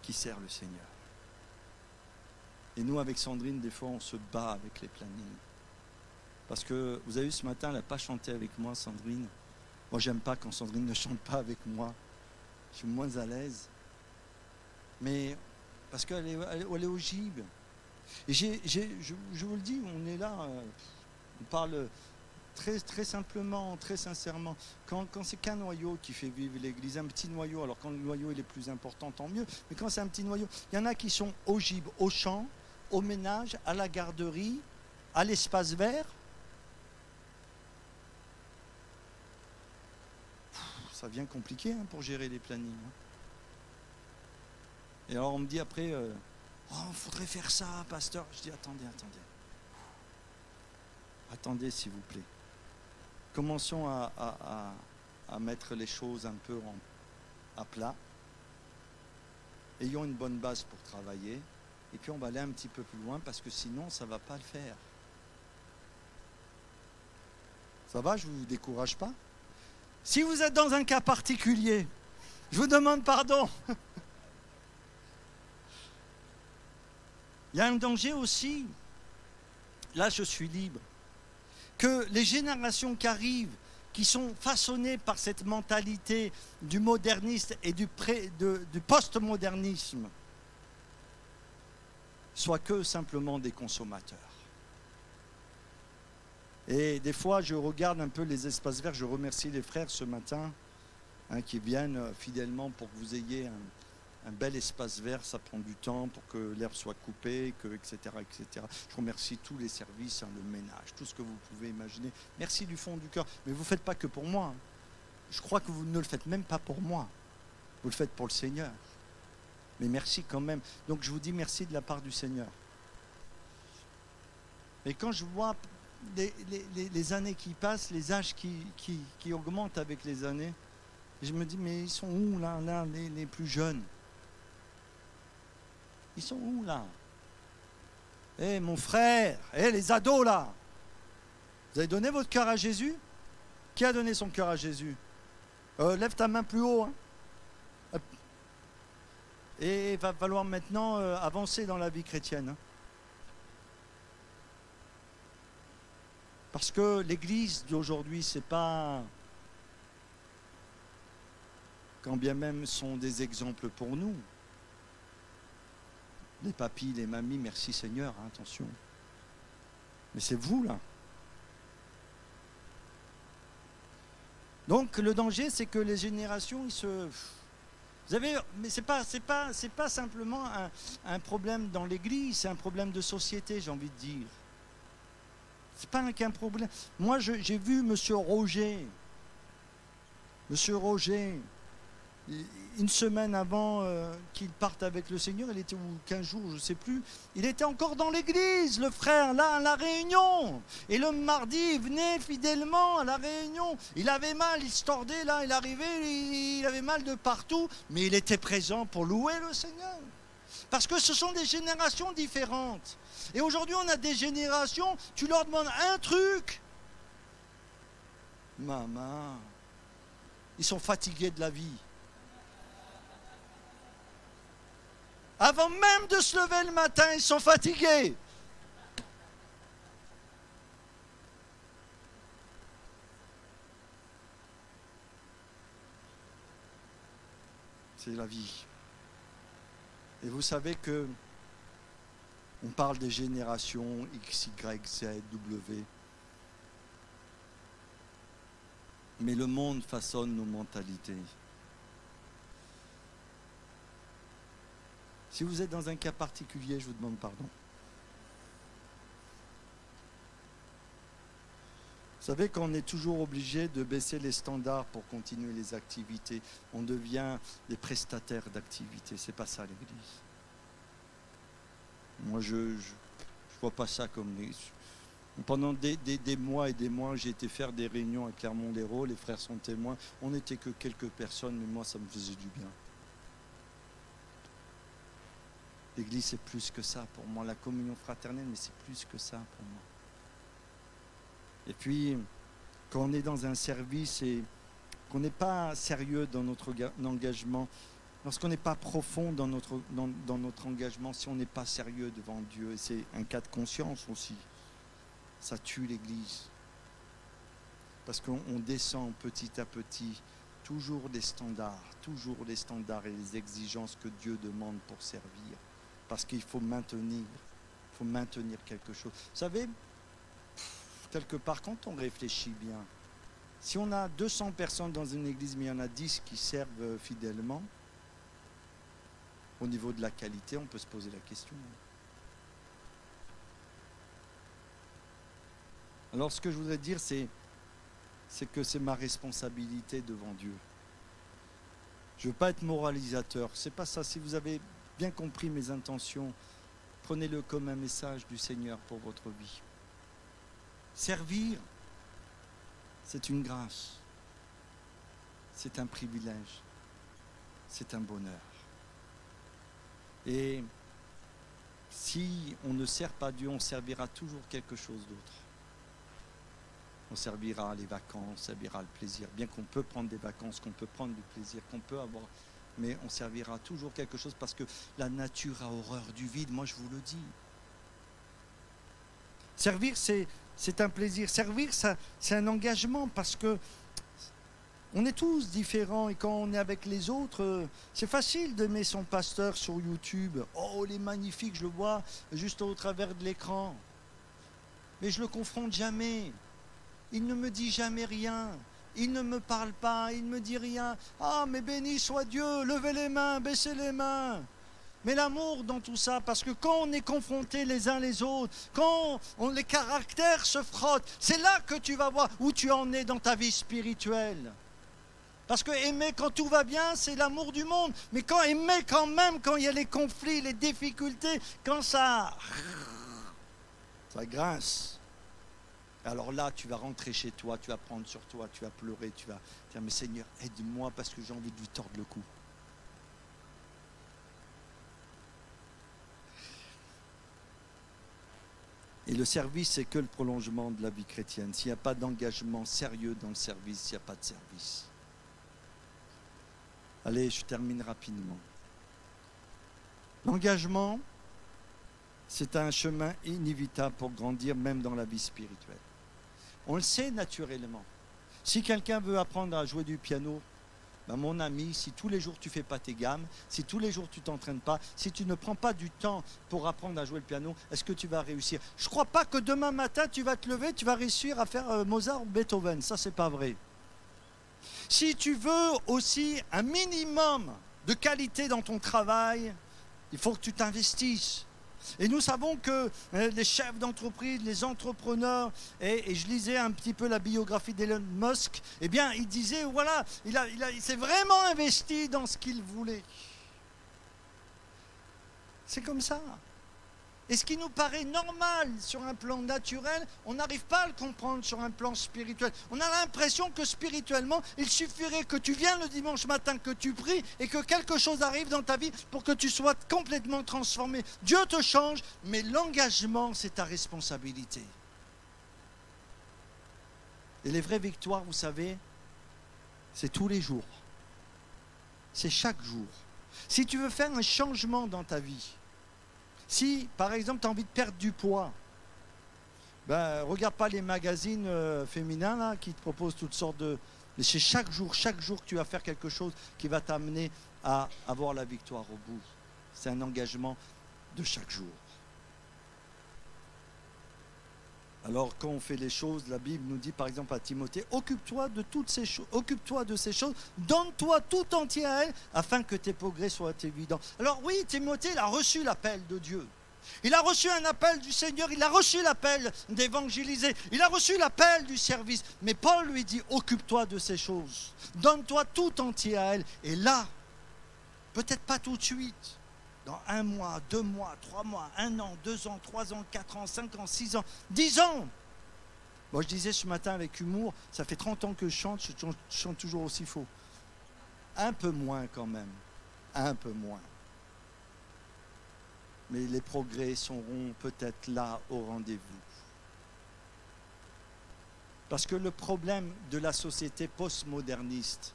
qui sert le Seigneur. Et nous, avec Sandrine, des fois, on se bat avec les plannings. Parce que, vous avez vu, ce matin, elle n'a pas chanté avec moi, Sandrine. Moi, j'aime pas quand Sandrine ne chante pas avec moi. Je suis moins à l'aise. Mais, parce qu'elle est ogive. Et je vous le dis, on est là, on parle très, très simplement, très sincèrement. Quand c'est qu'un noyau qui fait vivre l'Église, un petit noyau, alors quand le noyau il est plus important, tant mieux. Mais quand c'est un petit noyau, il y en a qui sont ogives au champ, au ménage, à la garderie, à l'espace vert. Ça devient compliqué pour gérer les plannings. Et alors on me dit après, il faudrait faire ça, pasteur. Je dis, attendez s'il vous plaît. Commençons à mettre les choses un peu à plat. Ayons une bonne base pour travailler. et puis on va aller un petit peu plus loin parce que sinon ça ne va pas le faire. Ça va, je ne vous décourage pas? Si vous êtes dans un cas particulier, je vous demande pardon. Il y a un danger aussi, là je suis libre, que les générations qui arrivent, qui sont façonnées par cette mentalité du moderniste et du post-modernisme, soient que simplement des consommateurs. Et des fois, je regarde un peu les espaces verts, je remercie les frères ce matin qui viennent fidèlement pour que vous ayez un bel espace vert, ça prend du temps pour que l'herbe soit coupée, etc., etc. Je remercie tous les services, le ménage, tout ce que vous pouvez imaginer. Merci du fond du cœur. Mais vous ne faites pas que pour moi. Je crois que vous ne le faites même pas pour moi. Vous le faites pour le Seigneur. Mais merci quand même. Donc je vous dis merci de la part du Seigneur. Et quand je vois les années qui passent, les âges qui augmentent avec les années, je me dis, mais ils sont où là les plus jeunes? Ils sont où là? Eh mon frère, les ados là, vous avez donné votre cœur à Jésus? Qui a donné son cœur à Jésus? Lève ta main plus haut. Hein. Et il va falloir maintenant avancer dans la vie chrétienne. Hein. Parce que l'église d'aujourd'hui, c'est pas, quand bien même sont des exemples pour nous. Les papis, les mamies, merci Seigneur, hein, attention. Mais c'est vous là. Donc le danger, c'est que les générations, ils se... Vous avez... Mais c'est pas simplement un problème dans l'église, c'est un problème de société, j'ai envie de dire. C'est pas qu'un problème. Moi, j'ai vu Monsieur Roger, une semaine avant qu'il parte avec le Seigneur, il était, ou 15 jours, je ne sais plus, il était encore dans l'église, le frère, là, à la réunion. Et le mardi, il venait fidèlement à la réunion. Il avait mal, il se tordait, là, il arrivait, il avait mal de partout, mais il était présent pour louer le Seigneur. Parce que ce sont des générations différentes. Et aujourd'hui, on a des générations, tu leur demandes un truc. Maman, ils sont fatigués de la vie. Avant même de se lever le matin, ils sont fatigués. C'est la vie. Et vous savez que on parle des générations X, Y, Z, W. Mais le monde façonne nos mentalités. Si vous êtes dans un cas particulier, je vous demande pardon. Vous savez qu'on est toujours obligé de baisser les standards pour continuer les activités. On devient des prestataires d'activités. C'est pas ça l'Église. Moi, je vois pas ça comme l'Église. Pendant des mois et des mois, j'ai été faire des réunions à Clermont-Lérault. Les frères sont témoins. On n'était que quelques personnes, mais moi, ça me faisait du bien. L'Église, c'est plus que ça pour moi. La communion fraternelle, mais c'est plus que ça pour moi. Et puis, quand on est dans un service et qu'on n'est pas sérieux dans notre engagement, lorsqu'on n'est pas profond dans notre engagement, si on n'est pas sérieux devant Dieu, et c'est un cas de conscience aussi, ça tue l'Église. Parce qu'on descend petit à petit toujours les standards et les exigences que Dieu demande pour servir. Parce qu'il faut maintenir quelque chose. Vous savez, quelque part, quand on réfléchit bien, si on a 200 personnes dans une église, mais il y en a 10 qui servent fidèlement, au niveau de la qualité, on peut se poser la question. Alors, ce que je voudrais dire, c'est que c'est ma responsabilité devant Dieu. Je ne veux pas être moralisateur. C'est pas ça. Si vous avez bien compris mes intentions, prenez-le comme un message du Seigneur pour votre vie. Servir, c'est une grâce, c'est un privilège, c'est un bonheur. Et si on ne sert pas Dieu, on servira toujours quelque chose d'autre. On servira les vacances, on servira le plaisir. Bien qu'on peut prendre des vacances, qu'on peut prendre du plaisir, qu'on peut avoir... Mais on servira toujours quelque chose parce que la nature a horreur du vide, moi je vous le dis. Servir, c'est un plaisir. Servir, c'est un engagement parce que on est tous différents et quand on est avec les autres, c'est facile d'aimer son pasteur sur YouTube. Oh, il est magnifique, je le vois juste au travers de l'écran. Mais je ne le confronte jamais. Il ne me dit jamais rien. Il ne me parle pas, il ne me dit rien. Ah, mais béni soit Dieu, levez les mains, baissez les mains. Mais l'amour dans tout ça, parce que quand on est confrontés les uns les autres, quand les caractères se frottent, c'est là que tu vas voir où tu en es dans ta vie spirituelle. Parce que aimer quand tout va bien, c'est l'amour du monde. Mais quand aimer quand même, quand il y a les conflits, les difficultés, quand ça grince. Alors là, tu vas rentrer chez toi, tu vas prendre sur toi, tu vas pleurer, tu vas dire, mais Seigneur, aide-moi parce que j'ai envie de lui tordre le cou. Et le service, c'est que le prolongement de la vie chrétienne. S'il n'y a pas d'engagement sérieux dans le service, il n'y a pas de service. Allez, je termine rapidement. L'engagement, c'est un chemin inévitable pour grandir, même dans la vie spirituelle. On le sait naturellement. Si quelqu'un veut apprendre à jouer du piano, ben mon ami, si tous les jours tu ne fais pas tes gammes, si tous les jours tu ne t'entraînes pas, si tu ne prends pas du temps pour apprendre à jouer le piano, est-ce que tu vas réussir? Je ne crois pas que demain matin tu vas te lever, tu vas réussir à faire Mozart ou Beethoven. Ça, c'est pas vrai. Si tu veux aussi un minimum de qualité dans ton travail, il faut que tu t'investisses. Et nous savons que les chefs d'entreprise, les entrepreneurs, et je lisais un petit peu la biographie d'Elon Musk, eh bien, il disait, voilà, il s'est vraiment investi dans ce qu'il voulait. C'est comme ça. Et ce qui nous paraît normal sur un plan naturel, on n'arrive pas à le comprendre sur un plan spirituel. On a l'impression que spirituellement, il suffirait que tu viennes le dimanche matin, que tu pries et que quelque chose arrive dans ta vie pour que tu sois complètement transformé. Dieu te change, mais l'engagement, c'est ta responsabilité. Et les vraies victoires, vous savez, c'est tous les jours. C'est chaque jour. Si tu veux faire un changement dans ta vie, si, par exemple, tu as envie de perdre du poids, ben, regarde pas les magazines féminins là, qui te proposent toutes sortes de... Mais c'est chaque jour que tu vas faire quelque chose qui va t'amener à avoir la victoire au bout. C'est un engagement de chaque jour. Alors, quand on fait les choses, la Bible nous dit, par exemple, à Timothée, occupe-toi de toutes ces choses, occupe-toi de ces choses, donne-toi tout entier à elles, afin que tes progrès soient évidents. Alors oui, Timothée, il a reçu l'appel de Dieu. Il a reçu un appel du Seigneur, il a reçu l'appel d'évangéliser, il a reçu l'appel du service. Mais Paul lui dit, occupe-toi de ces choses, donne-toi tout entier à elles. Et là, peut-être pas tout de suite, dans 1 mois, 2 mois, 3 mois, 1 an, 2 ans, 3 ans, 4 ans, 5 ans, 6 ans, 10 ans. Moi, je disais ce matin avec humour, ça fait 30 ans que je chante toujours aussi faux. Un peu moins quand même, un peu moins. Mais les progrès seront peut-être là au rendez-vous. Parce que le problème de la société postmoderniste,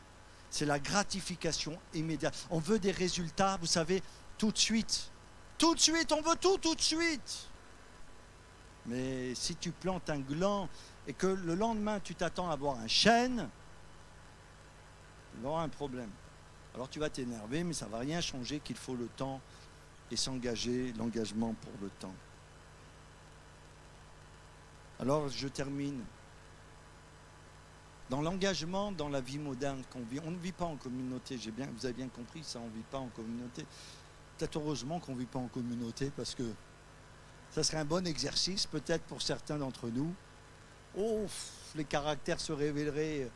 c'est la gratification immédiate. On veut des résultats, vous savez, tout de suite. Tout de suite, on veut tout de suite. Mais si tu plantes un gland et que le lendemain tu t'attends à avoir un chêne, il aura un problème. Alors tu vas t'énerver, mais ça ne va rien changer, qu'il faut le temps et s'engager, l'engagement pour le temps. Alors je termine. Dans l'engagement, dans la vie moderne qu'on vit, on ne vit pas en communauté, vous avez bien compris ça, on ne vit pas en communauté. Peut-être heureusement qu'on ne vit pas en communauté parce que ça serait un bon exercice peut-être pour certains d'entre nous. Oh, les caractères se révéleraient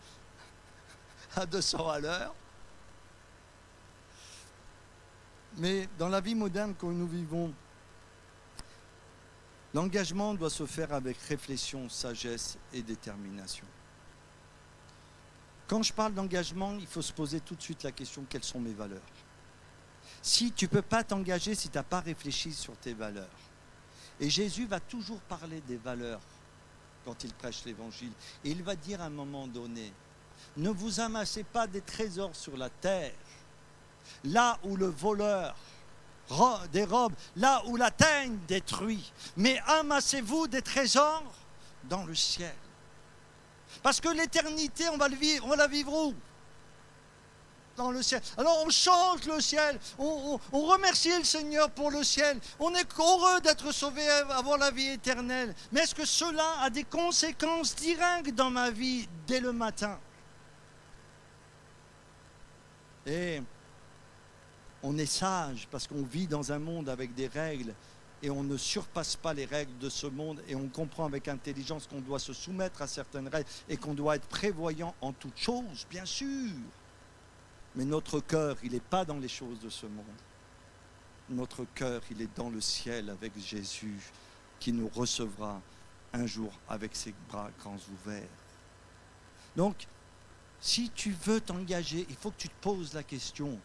à 200 à l'heure. Mais dans la vie moderne que nous vivons, l'engagement doit se faire avec réflexion, sagesse et détermination. Quand je parle d'engagement, il faut se poser tout de suite la question, quelles sont mes valeurs? Si tu ne peux pas t'engager si tu n'as pas réfléchi sur tes valeurs. Et Jésus va toujours parler des valeurs quand il prêche l'évangile. Et il va dire à un moment donné, ne vous amassez pas des trésors sur la terre, là où le voleur dérobe, là où la teigne détruit, mais amassez-vous des trésors dans le ciel. Parce que l'éternité, on va la vivre où? Dans le ciel. Alors on change le ciel, on remercie le Seigneur pour le ciel, on est heureux d'être sauvé, avoir la vie éternelle. Mais est-ce que cela a des conséquences directes dans ma vie dès le matin? Et on est sage parce qu'on vit dans un monde avec des règles et on ne surpasse pas les règles de ce monde et on comprend avec intelligence qu'on doit se soumettre à certaines règles et qu'on doit être prévoyant en toutes choses, bien sûr. Mais notre cœur, il n'est pas dans les choses de ce monde. Notre cœur, il est dans le ciel avec Jésus qui nous recevra un jour avec ses bras grands ouverts. Donc, si tu veux t'engager, il faut que tu te poses la question,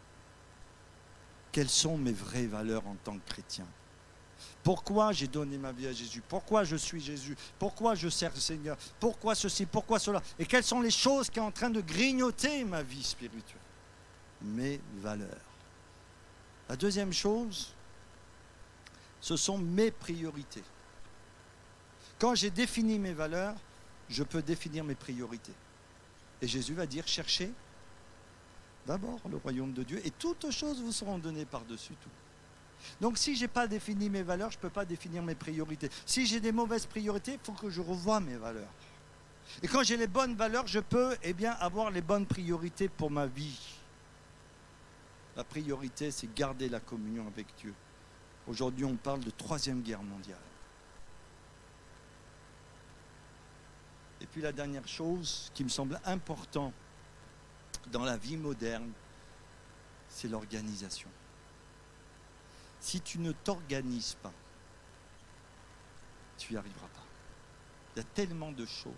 quelles sont mes vraies valeurs en tant que chrétien? Pourquoi j'ai donné ma vie à Jésus? Pourquoi je suis Jésus? Pourquoi je sers le Seigneur? Pourquoi ceci? Pourquoi cela? Et quelles sont les choses qui sont en train de grignoter ma vie spirituelle? Mes valeurs. La deuxième chose, ce sont mes priorités. Quand j'ai défini mes valeurs, je peux définir mes priorités. Et Jésus va dire, cherchez d'abord le royaume de Dieu et toutes choses vous seront données par-dessus tout. Donc si je n'ai pas défini mes valeurs, je ne peux pas définir mes priorités. Si j'ai des mauvaises priorités, il faut que je revoie mes valeurs. Et quand j'ai les bonnes valeurs, je peux avoir les bonnes priorités pour ma vie. La priorité, c'est garder la communion avec Dieu. Aujourd'hui, on parle de 3e guerre mondiale. Et puis la dernière chose qui me semble importante dans la vie moderne, c'est l'organisation. Si tu ne t'organises pas, tu n'y arriveras pas. Il y a tellement de choses.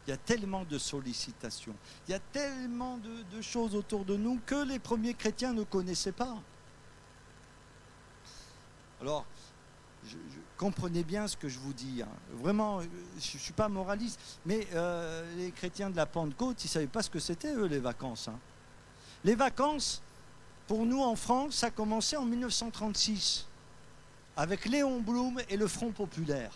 Il y a tellement de sollicitations, il y a tellement de choses autour de nous que les premiers chrétiens ne connaissaient pas. Alors, comprenez bien ce que je vous dis. Hein. Vraiment, je ne suis pas moraliste, mais les chrétiens de la Pentecôte, ils ne savaient pas ce que c'était, eux, les vacances. Hein. Les vacances, pour nous en France, ça a commencé en 1936, avec Léon Blum et le Front populaire.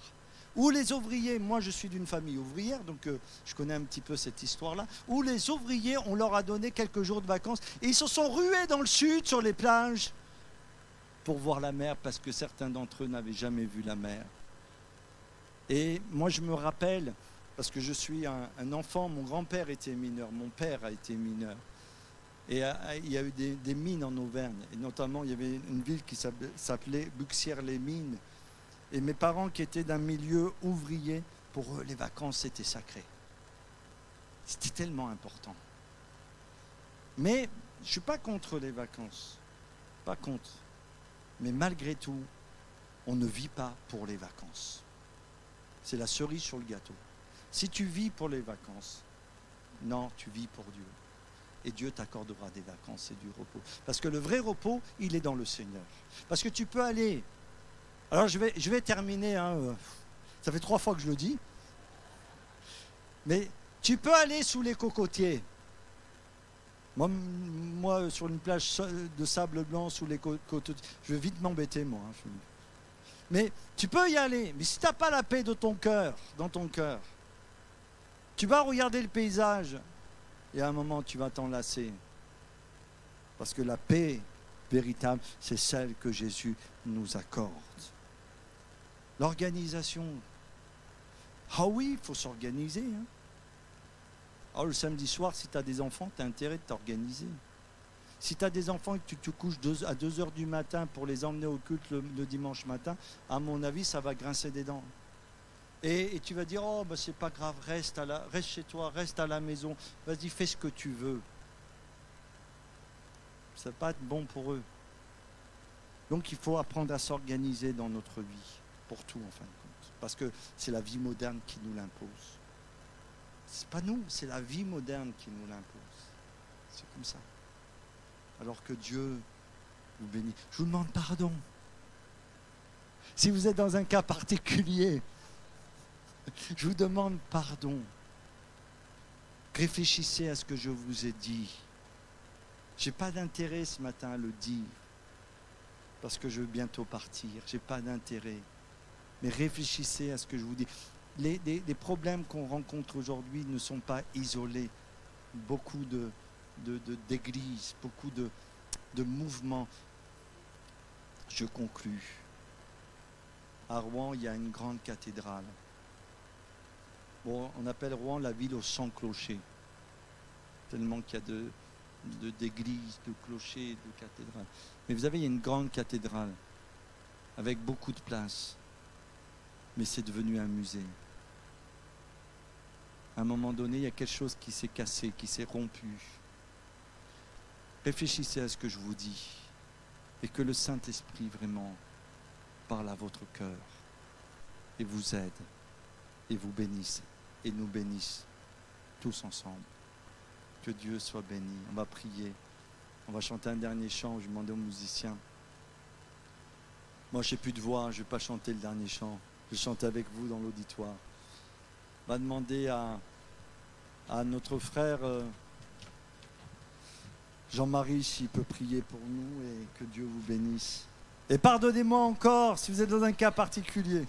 Où les ouvriers, moi je suis d'une famille ouvrière, donc je connais un petit peu cette histoire-là, où les ouvriers, on leur a donné quelques jours de vacances, et ils se sont rués dans le sud, sur les plages, pour voir la mer, parce que certains d'entre eux n'avaient jamais vu la mer. Et moi je me rappelle, parce que je suis un enfant, mon grand-père était mineur, mon père a été mineur, et il y a eu des mines en Auvergne, et notamment il y avait une ville qui s'appelait Buxières-les-Mines. Et mes parents qui étaient d'un milieu ouvrier, pour eux, les vacances, c'était sacré. C'était tellement important. Mais je ne suis pas contre les vacances. Pas contre. Mais malgré tout, on ne vit pas pour les vacances. C'est la cerise sur le gâteau. Si tu vis pour les vacances, non, tu vis pour Dieu. Et Dieu t'accordera des vacances et du repos. Parce que le vrai repos, il est dans le Seigneur. Parce que tu peux aller... Alors je vais terminer, hein, ça fait 3 fois que je le dis, mais tu peux aller sous les cocotiers. Moi sur une plage de sable blanc, sous les cocotiers, je vais vite m'embêter moi. Hein, mais tu peux y aller, mais si tu n'as pas la paix de ton cœur, dans ton cœur, tu vas regarder le paysage et à un moment tu vas t'en lasser. Parce que la paix véritable, c'est celle que Jésus nous accorde. L'organisation. Ah oui, il faut s'organiser. Hein. Alors le samedi soir, si tu as des enfants, tu as intérêt de t'organiser. Si tu as des enfants et que tu te couches à 2 heures du matin pour les emmener au culte le dimanche matin, à mon avis, ça va grincer des dents. Et tu vas dire, oh, bah, c'est pas grave, reste chez toi, reste à la maison, vas-y, fais ce que tu veux. Ça va pas être bon pour eux. Donc il faut apprendre à s'organiser dans notre vie. Pour tout en fin de compte, parce que c'est la vie moderne qui nous l'impose. C'est pas nous, c'est la vie moderne qui nous l'impose. C'est comme ça. Alors que Dieu, vous bénisse. Je vous demande pardon. Si vous êtes dans un cas particulier, je vous demande pardon. Réfléchissez à ce que je vous ai dit. Je n'ai pas d'intérêt ce matin à le dire, parce que je veux bientôt partir. Je n'ai pas d'intérêt. Mais réfléchissez à ce que je vous dis. Les problèmes qu'on rencontre aujourd'hui ne sont pas isolés. Beaucoup d'églises, beaucoup de mouvements. Je conclus. À Rouen, il y a une grande cathédrale. Bon, on appelle Rouen la ville aux 100 clochers. Tellement qu'il y a d'églises, de clochers, de cathédrales. Mais vous savez, il y a une grande cathédrale avec beaucoup de place. Mais c'est devenu un musée. À un moment donné, il y a quelque chose qui s'est cassé, qui s'est rompu. Réfléchissez à ce que je vous dis et que le Saint-Esprit vraiment parle à votre cœur et vous aide et vous bénisse et nous bénisse tous ensemble. Que Dieu soit béni. On va prier. On va chanter un dernier chant. Je vais demander aux musiciens. Moi, je n'ai plus de voix. Je ne vais pas chanter le dernier chant. Je chante avec vous dans l'auditoire. On va demander à notre frère Jean-Marie s'il peut prier pour nous et que Dieu vous bénisse. Et pardonnez-moi encore si vous êtes dans un cas particulier.